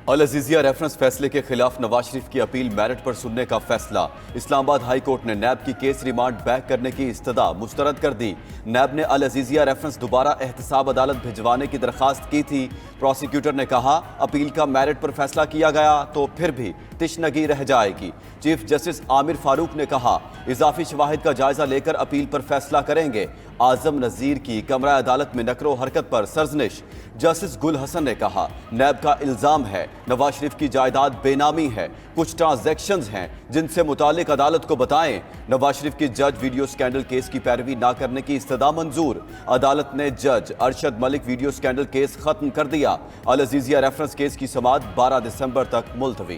العزیزیہ reference فیصلے کے خلاف نواز شریف کی اپیل میرٹ پر سننے کا فیصلہ۔ اسلام آباد ہائی کورٹ نے نیب کی کیس ریمانڈ بیک کرنے کی استدعا مسترد کر دی۔ نیب نے العزیزیہ ریفرنس دوبارہ احتساب عدالت بھجوانے کی درخواست کی تھی۔ پروسیکیوٹر نے کہا اپیل کا میرٹ پر فیصلہ کیا گیا تو پھر بھی تشنگی رہ جائے گی۔ چیف جسٹس عامر فاروق نے کہا اضافی شواہد کا جائزہ لے کر اپیل پر فیصلہ کریں گے۔ اعظم نذیر کی کمرہ عدالت میں نقل و حرکت پر سرزنش۔ جسٹس گل حسن نے کہا نیب کا الزام ہے نواز شریف کی جائیداد بے نامی ہے، کچھ ٹرانزیکشنز ہیں جن سے متعلق عدالت کو بتائیں۔ نواز شریف کی جج ویڈیو سکینڈل کیس کی پیروی نہ کرنے کی استدعا منظور۔ عدالت نے جج Arshad Malik video scandal case ختم کر دیا۔ العزیزیہ ریفرنس کیس کی سماعت 12 دسمبر تک ملتوی۔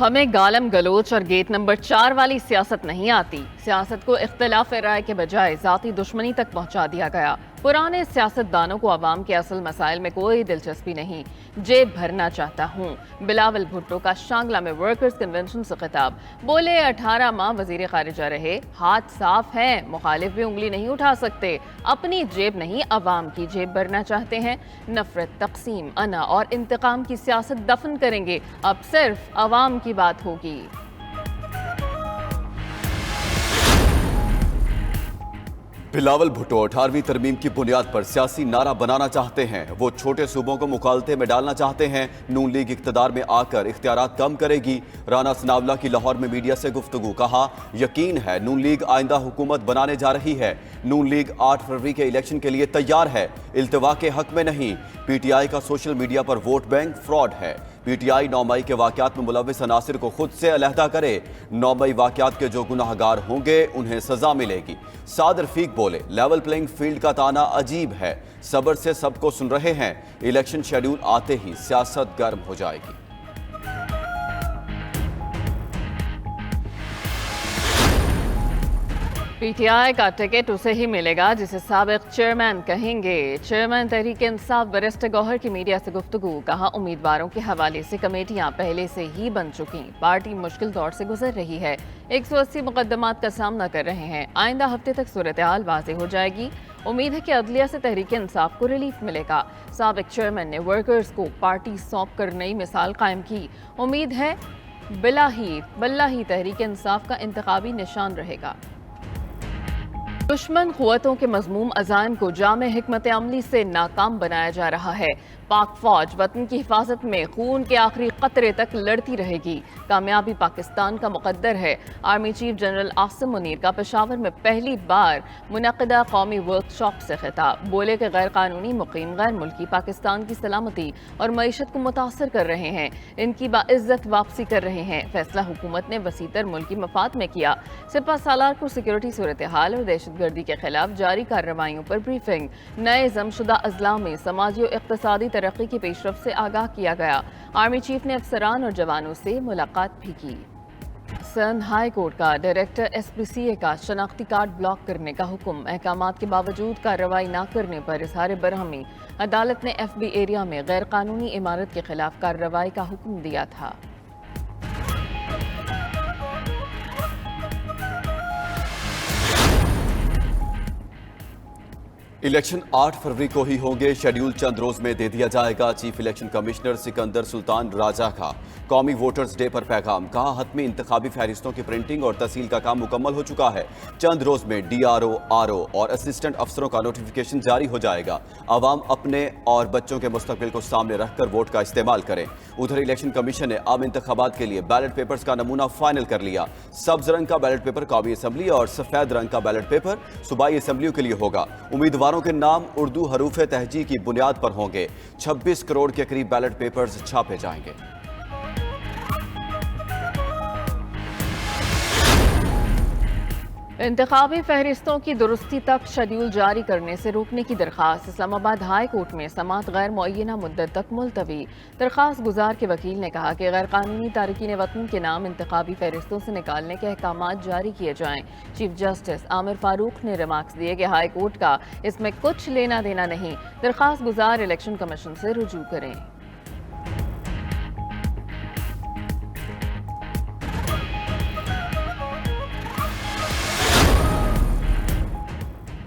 ہمیں گالم گلوچ اور گیٹ نمبر 4 والی سیاست نہیں آتی۔ سیاست کو اختلاف رائے کے بجائے ذاتی دشمنی تک پہنچا دیا گیا۔ پرانے سیاستدانوں کو عوام کے اصل مسائل میں کوئی دلچسپی نہیں، جیب بھرنا چاہتا ہوں۔ بلاول بھٹو کا شانگلہ میں ورکرز کنونشن سے خطاب۔ بولے 18 ماہ وزیر خارجہ رہے، ہاتھ صاف ہیں، مخالف بھی انگلی نہیں اٹھا سکتے۔ اپنی جیب نہیں عوام کی جیب بھرنا چاہتے ہیں۔ نفرت، تقسیم، انا اور انتقام کی سیاست دفن کریں گے، اب صرف عوام کی بات ہوگی۔ بلاول بھٹو 18ویں ترمیم کی بنیاد پر سیاسی نعرہ بنانا چاہتے ہیں۔ وہ چھوٹے صوبوں کو مغالطے میں ڈالنا چاہتے ہیں۔ نون لیگ اقتدار میں آ کر اختیارات کم کرے گی۔ رانا ثناءاللہ کی لاہور میں میڈیا سے گفتگو، کہا یقین ہے نون لیگ آئندہ حکومت بنانے جا رہی ہے۔ نون لیگ 8 فروری کے الیکشن کے لیے تیار ہے، التوا کے حق میں نہیں۔ پی ٹی آئی کا سوشل میڈیا پر ووٹ بینک فراڈ ہے۔ پی ٹی آئی 9 مئی کے واقعات میں ملوث عناصر کو خود سے علیحدہ کرے۔ 9 مئی واقعات کے جو گناہ گار ہوں گے انہیں سزا ملے گی۔ سعد رفیق بولے لیول پلینگ فیلڈ کا تانا عجیب ہے، صبر سے سب کو سن رہے ہیں، الیکشن شیڈیول آتے ہی سیاست گرم ہو جائے گی۔ پی ٹی آئی کا ٹکٹ اسے ہی ملے گا جسے سابق چیئرمین کہیں گے۔ چیئرمین تحریک انصاف بیرسٹر گوہر کی میڈیا سے گفتگو، کہا امیدواروں کے حوالے سے کمیٹیاں پہلے سے ہی بن چکی، پارٹی مشکل دور سے گزر رہی ہے، 180 مقدمات کا سامنا کر رہے ہیں، آئندہ ہفتے تک صورتحال واضح ہو جائے گی، امید ہے کہ عدلیہ سے تحریک انصاف کو ریلیف ملے گا۔ سابق چیئرمین نے ورکرز کو پارٹی سونپ کر نئی مثال قائم کی، امید ہے بلّہ ہی تحریک انصاف کا انتخابی نشان رہے گا۔ دشمن قوتوں کے مذموم عزائم کو جامع حکمت عملی سے ناکام بنایا جا رہا ہے۔ پاک فوج وطن کی حفاظت میں خون کے آخری قطرے تک لڑتی رہے گی، کامیابی پاکستان کا مقدر ہے۔ Army chief general Asim Munir کا پشاور میں پہلی بار منعقدہ قومی ورکشاپ سے خطاب، بولے کہ غیر قانونی مقیم غیر ملکی پاکستان کی سلامتی اور معیشت کو متاثر کر رہے ہیں، ان کی باعزت واپسی کر رہے ہیں۔ فیصلہ حکومت نے وسیع تر ملکی مفاد میں کیا۔ سپہ سالار کو سیکورٹی صورتحال اور دہشت گردی کے خلاف جاری کارروائیوں پر بریفنگ، نئے ضم شدہ اضلاع میں سماجی و اقتصادی ترقی کی پیش رفت سے آگاہ کیا گیا۔ آرمی چیف نے افسران اور جوانوں سے ملاقات بھی کی۔ سندھ ہائی کورٹ کا ڈائریکٹر ایس پی سی اے کا شناختی کارڈ بلاک کرنے کا حکم، احکامات کے باوجود کارروائی نہ کرنے پر اظہار برہمی۔ عدالت نے ایف بی ایریا میں غیر قانونی عمارت کے خلاف کارروائی کا حکم دیا تھا۔ الیکشن 8 فروری کو ہی ہوں گے، شیڈیول چند روز میں دے دیا جائے گا۔ چیف الیکشن کمشنر سکندر سلطان راجہ کا قومی ووٹرز ڈے پر پیغام، کہا حتمی انتخابی فہرستوں کی پرنٹنگ اور تسہیل کا کام مکمل ہو چکا ہے، چند روز میں D R O, R O اور اسسٹنٹ افسروں کا نوٹیفیکیشن جاری ہو جائے گا۔ عوام اپنے اور بچوں کے مستقبل کو سامنے رکھ کر ووٹ کا استعمال کریں۔ ادھر الیکشن کمیشن نے عام انتخابات کے لیے بیلٹ پیپرز کا نمونہ فائنل کر لیا۔ سبز رنگ کا بیلٹ پیپر قومی اسمبلی اور سفید رنگ کا بیلٹ پیپر صوبائی اسمبلیوں کے لیے ہوگا۔ امیدواروں کے نام اردو حروف تہجی کی بنیاد پر ہوں گے۔ 26 کروڑ کے قریب بیلٹ پیپرز چھاپے جائیں گے۔ انتخابی فہرستوں کی درستی تک شیڈیول جاری کرنے سے روکنے کی درخواست، اسلام آباد ہائی کورٹ میں سماعت غیر معینہ مدت تک ملتوی۔ درخواست گزار کے وکیل نے کہا کہ غیر قانونی تارکین وطن کے نام انتخابی فہرستوں سے نکالنے کے احکامات جاری کیے جائیں۔ چیف جسٹس عامر فاروق نے ریمارکس دیے کہ ہائی کورٹ کا اس میں کچھ لینا دینا نہیں، درخواست گزار الیکشن کمیشن سے رجوع کریں۔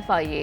FIA,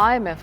IMF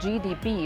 GDP